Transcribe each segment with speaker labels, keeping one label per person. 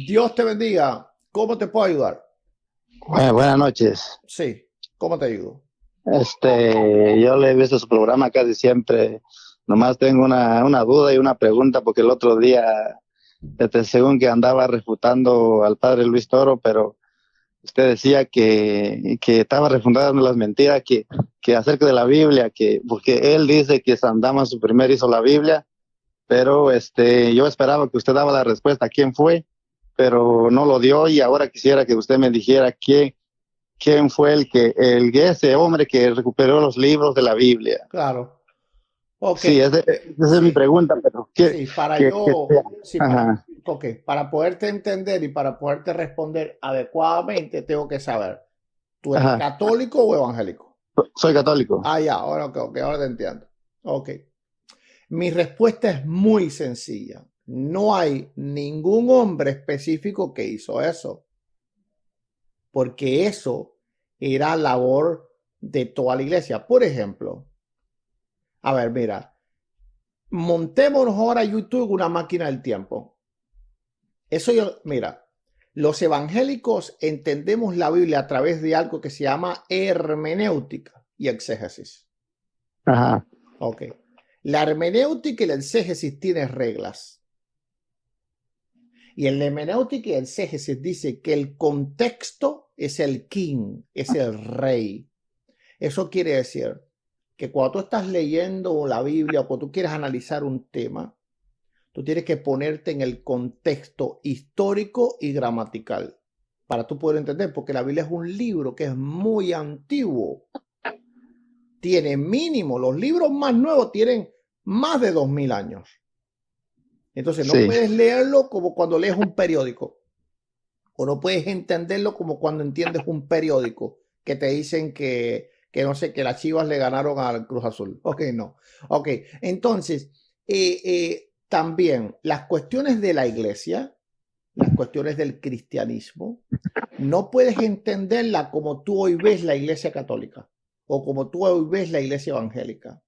Speaker 1: Dios te bendiga. ¿Cómo te puedo ayudar?
Speaker 2: Buenas noches.
Speaker 1: Sí, ¿cómo te ayudo?
Speaker 2: Yo le he visto su programa casi siempre. Nomás tengo una duda y una pregunta porque el otro día, según que andaba refutando al padre Luis Toro, pero usted decía que estaba refutando las mentiras que acerca de la Biblia, porque él dice que San Damaso su primer hizo la Biblia, pero yo esperaba que usted daba la respuesta a quién fue, pero no lo dio y ahora quisiera que usted me dijera quién fue ese hombre que recuperó los libros de la Biblia.
Speaker 1: Claro. Ok.
Speaker 2: Sí, esa es mi
Speaker 1: Sí,
Speaker 2: pregunta, pero
Speaker 1: sí,
Speaker 2: que sea.
Speaker 1: sí,
Speaker 2: Ajá,
Speaker 1: ok, para poderte entender y para poderte responder adecuadamente, tengo que saber, ¿tú eres
Speaker 2: ajá.
Speaker 1: católico o evangélico?
Speaker 2: Soy católico.
Speaker 1: Ah, ya, ahora, ok, ahora te entiendo. Ok. Mi respuesta es muy sencilla. No hay ningún hombre específico que hizo eso, porque eso era labor de toda la iglesia. Por ejemplo, a ver, mira, montémonos ahora a YouTube una máquina del tiempo. Eso yo, mira, los evangélicos entendemos la Biblia a través de algo que se llama hermenéutica y exégesis.
Speaker 2: Ajá,
Speaker 1: Ok. La hermenéutica y la exégesis tienen reglas. Y en la hermenéutica y el exégesis dice que el contexto es el king, es el rey. Eso quiere decir que cuando tú estás leyendo la Biblia o cuando tú quieres analizar un tema, tú tienes que ponerte en el contexto histórico y gramatical para tú poder entender, porque la Biblia es un libro que es muy antiguo. Tiene mínimo, los libros más nuevos tienen más de 2000 años. Entonces no
Speaker 2: sí,
Speaker 1: puedes leerlo como cuando lees un periódico. O no puedes entenderlo como cuando entiendes un periódico que te dicen que no sé, que las Chivas le ganaron al Cruz Azul. Ok, no. Ok, entonces, también las cuestiones de la iglesia, las cuestiones del cristianismo, no puedes entenderla como tú hoy ves la iglesia católica o como tú hoy ves la iglesia evangélica.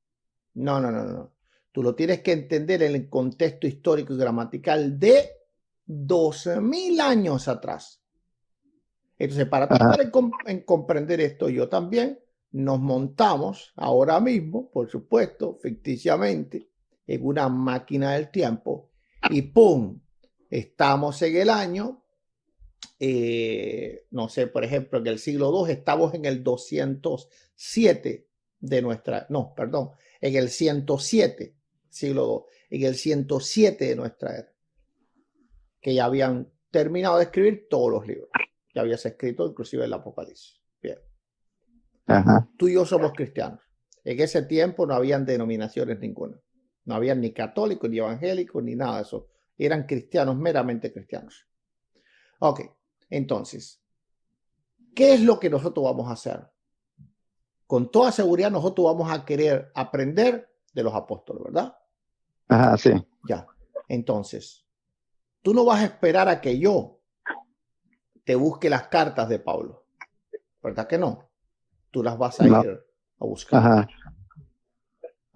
Speaker 1: No, no, no, no. Tú lo tienes que entender en el contexto histórico y gramatical de 12.000 años atrás. Entonces, para tú
Speaker 2: ajá,
Speaker 1: poder comprender esto, yo también nos montamos ahora mismo, por supuesto, ficticiamente, en una máquina del tiempo y ¡pum! Estamos en el año, no sé, por ejemplo, en el siglo II estamos en el 207 de nuestra, no, perdón, en el 107, siglo II, en el 107 de nuestra era, que ya habían terminado de escribir todos los libros. Ya habías escrito inclusive el Apocalipsis. Bien.
Speaker 2: ajá.
Speaker 1: Tú y yo somos cristianos. En ese tiempo no habían denominaciones ninguna. No habían ni católicos, ni evangélicos, ni nada de eso. Eran cristianos, meramente cristianos. Ok, entonces, ¿qué es lo que nosotros vamos a hacer? Con toda seguridad nosotros vamos a querer aprender de los apóstoles, ¿verdad?
Speaker 2: Ajá, sí.
Speaker 1: Ya. Entonces, tú no vas a esperar a que yo te busque las cartas de Pablo, ¿verdad que no? Tú las vas a
Speaker 2: No,
Speaker 1: ir a buscar.
Speaker 2: ajá,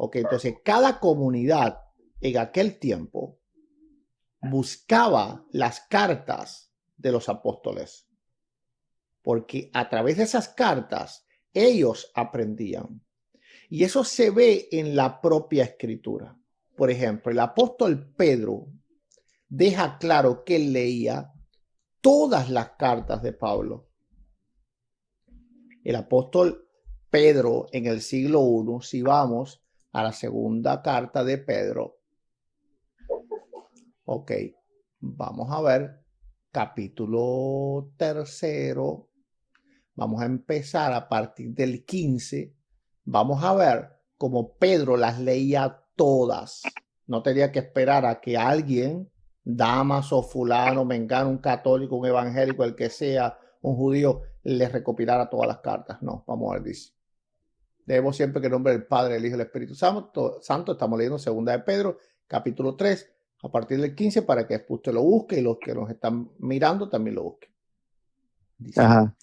Speaker 1: Ok, entonces cada comunidad en aquel tiempo buscaba las cartas de los apóstoles, porque a través de esas cartas ellos aprendían. Y eso se ve en la propia escritura. Por ejemplo, el apóstol Pedro deja claro que él leía todas las cartas de Pablo. El apóstol Pedro en el siglo I, si vamos a la segunda carta de Pedro, ok, vamos a ver capítulo 3, vamos a empezar a partir del 15, vamos a ver cómo Pedro las leía todas, no tenía que esperar a que alguien, Damaso, fulano, mengano, un católico, un evangélico, el que sea, un judío, le recopilara todas las cartas. No, vamos a ver, dice. Debemos siempre que en nombre del Padre, del Hijo y del Espíritu Santo, estamos leyendo segunda de Pedro, capítulo 3, a partir del 15, para que después usted lo busque y los que nos están mirando también lo busquen. Dice,
Speaker 2: ajá,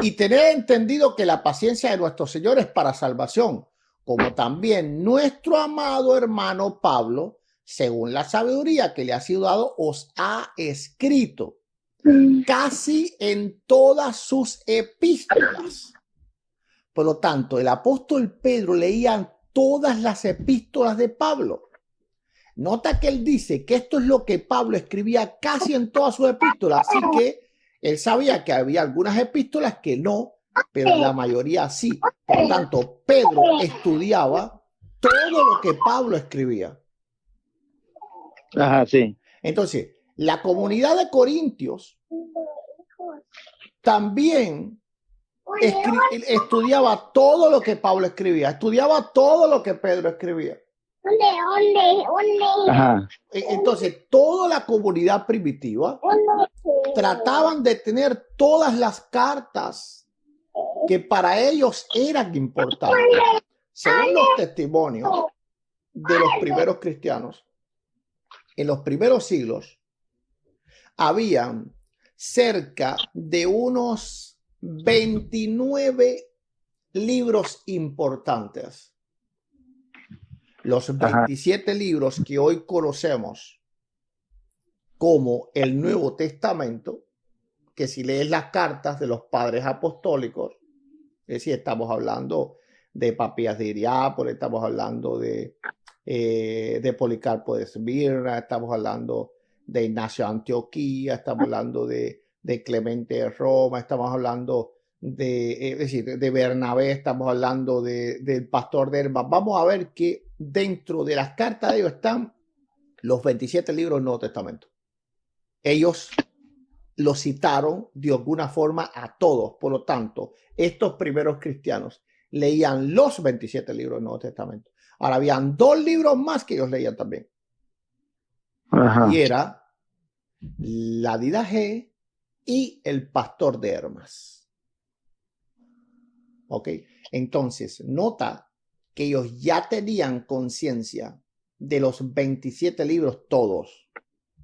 Speaker 1: y tener entendido que la paciencia de nuestro Señor es para salvación, como también nuestro amado hermano Pablo según la sabiduría que le ha sido dado, os ha escrito casi en todas sus epístolas. Por lo tanto, el apóstol Pedro leía todas las epístolas de Pablo. Nota que él dice que esto es lo que Pablo escribía casi en todas sus epístolas, así que él sabía que había algunas epístolas que no, pero la mayoría sí. Por lo tanto, Pedro estudiaba todo lo que Pablo escribía.
Speaker 2: Ajá, sí.
Speaker 1: Entonces, la comunidad de Corintios también estudiaba todo lo que Pablo escribía, estudiaba todo lo que Pedro escribía.
Speaker 2: Ajá.
Speaker 1: Entonces, toda la comunidad primitiva trataban de tener todas las cartas que para ellos eran importantes. Según los testimonios de los primeros cristianos, en los primeros siglos, habían cerca de unos 29 libros importantes. Los 27 libros que hoy conocemos como el Nuevo Testamento, que si lees las cartas de los padres apostólicos, es decir, estamos hablando de Papías de Hierápolis, estamos hablando de Policarpo de Esmirna, estamos hablando de Ignacio de Antioquía, estamos hablando de Clemente de Roma, estamos hablando de Bernabé, estamos hablando del pastor de Hermas. Vamos a ver que dentro de las cartas de ellos están los 27 libros del Nuevo Testamento. Ellos los citaron de alguna forma a todos. Por lo tanto, estos primeros cristianos leían los 27 libros del Nuevo Testamento. Ahora, habían 2 libros más que ellos leían también. Ajá. Y era la Didache y el pastor de Hermas. ¿Ok? Entonces, nota que ellos ya tenían conciencia de los 27 libros todos.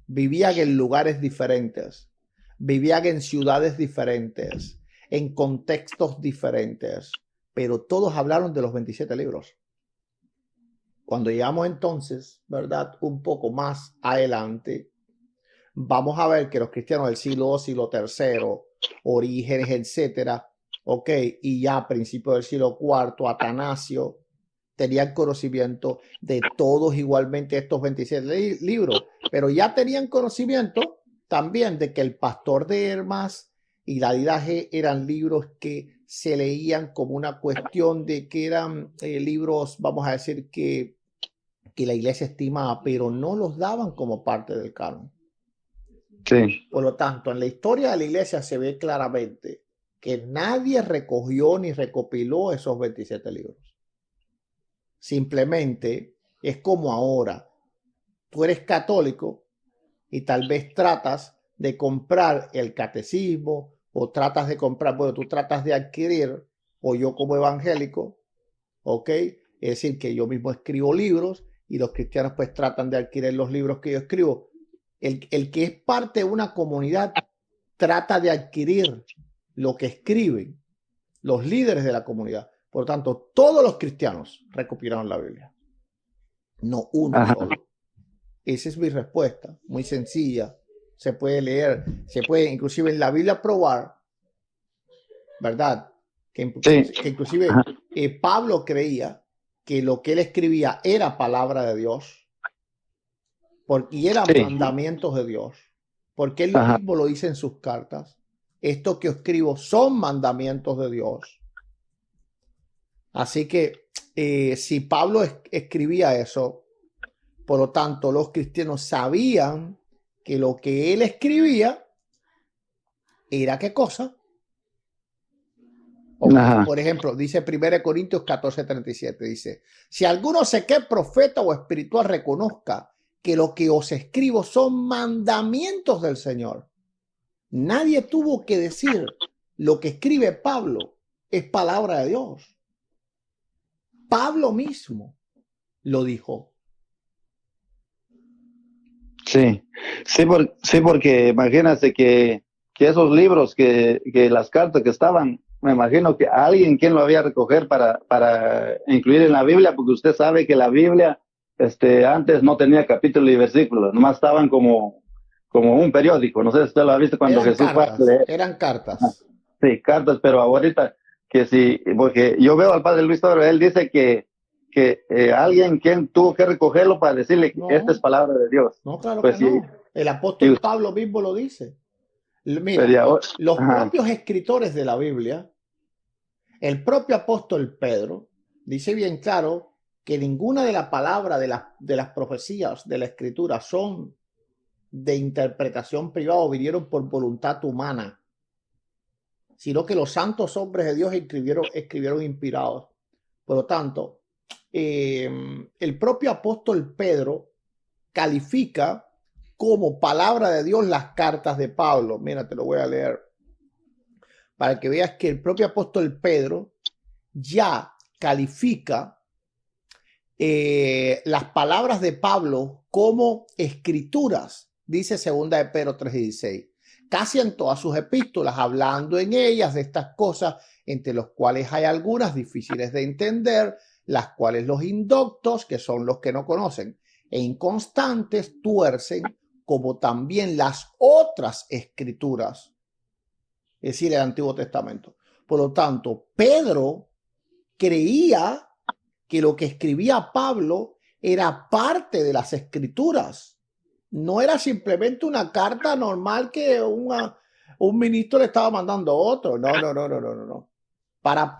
Speaker 1: Vivían en lugares diferentes, vivían en ciudades diferentes, en contextos diferentes, pero todos hablaron de los 27 libros. Cuando llegamos entonces, ¿verdad? Un poco más adelante, vamos a ver que los cristianos del siglo II, siglo III, Orígenes, etcétera, ok, y ya a principios del siglo IV, Atanasio, tenían conocimiento de todos igualmente estos 27 libros, pero ya tenían conocimiento también de que el pastor de Hermas y la Didache eran libros que se leían como una cuestión de que eran libros, vamos a decir, que la iglesia estimaba, pero no los daban como parte del canon.
Speaker 2: Sí.
Speaker 1: Por lo tanto, en la historia de la iglesia se ve claramente que nadie recogió ni recopiló esos 27 libros. Simplemente es como ahora. Tú eres católico y tal vez tratas de comprar el catecismo o tratas de comprar, bueno, tú tratas de adquirir, o yo como evangélico, ¿ok? Es decir, que yo mismo escribo libros y los cristianos pues tratan de adquirir los libros que yo escribo. El que es parte de una comunidad trata de adquirir lo que escriben los líderes de la comunidad. Por lo tanto, todos los cristianos recopilaron la Biblia, no uno solo. Esa es mi respuesta, muy sencilla. Se puede leer, se puede inclusive en la Biblia probar, ¿verdad? Que inclusive Pablo creía que lo que él escribía era palabra de Dios y eran mandamientos de Dios, porque él mismo lo dice en sus cartas. Esto que escribo son mandamientos de Dios. Así que si Pablo escribía eso, por lo tanto los cristianos sabían que lo que él escribía era ¿qué cosa? Por ejemplo, dice 1 Corintios 14:37, dice, si alguno se cree profeta o espiritual, reconozca que lo que os escribo son mandamientos del Señor. Nadie tuvo que decir lo que escribe Pablo es palabra de Dios. Pablo mismo lo dijo.
Speaker 2: Sí, porque imagínate que esos libros, que las cartas que estaban, me imagino que alguien quien lo había recoger para incluir en la Biblia, porque usted sabe que la Biblia antes no tenía capítulo y versículo, nomás estaban como un periódico. No sé si usted lo ha visto cuando Jesús fue a leer.
Speaker 1: Eran
Speaker 2: Ah,
Speaker 1: cartas.
Speaker 2: sí, cartas, pero ahorita que sí, porque yo veo al padre Luis Toro, él dice que alguien quien tuvo que recogerlo para decirle que esta es
Speaker 1: No,
Speaker 2: palabra de Dios.
Speaker 1: no, claro que
Speaker 2: Pues sí,
Speaker 1: no. El
Speaker 2: y
Speaker 1: apóstol Pablo mismo lo dice. Mira,
Speaker 2: sería,
Speaker 1: los
Speaker 2: ajá,
Speaker 1: propios escritores de la Biblia, el propio apóstol Pedro, dice bien claro que ninguna de las palabras de las profecías de la escritura son de interpretación privada o vinieron por voluntad humana, sino que los santos hombres de Dios escribieron inspirados. Por lo tanto, el propio apóstol Pedro califica como palabra de Dios las cartas de Pablo. Mira, te lo voy a leer para que veas que el propio apóstol Pedro ya califica las palabras de Pablo como escrituras, dice segunda de Pedro 3:16, casi en todas sus epístolas, hablando en ellas de estas cosas, entre los cuales hay algunas difíciles de entender, las cuales los indoctos, que son los que no conocen, e inconstantes, tuercen, como también las otras escrituras, es decir, el Antiguo Testamento. Por lo tanto, Pedro creía que lo que escribía Pablo era parte de las escrituras. No era simplemente una carta normal que un ministro le estaba mandando a otro. No. Para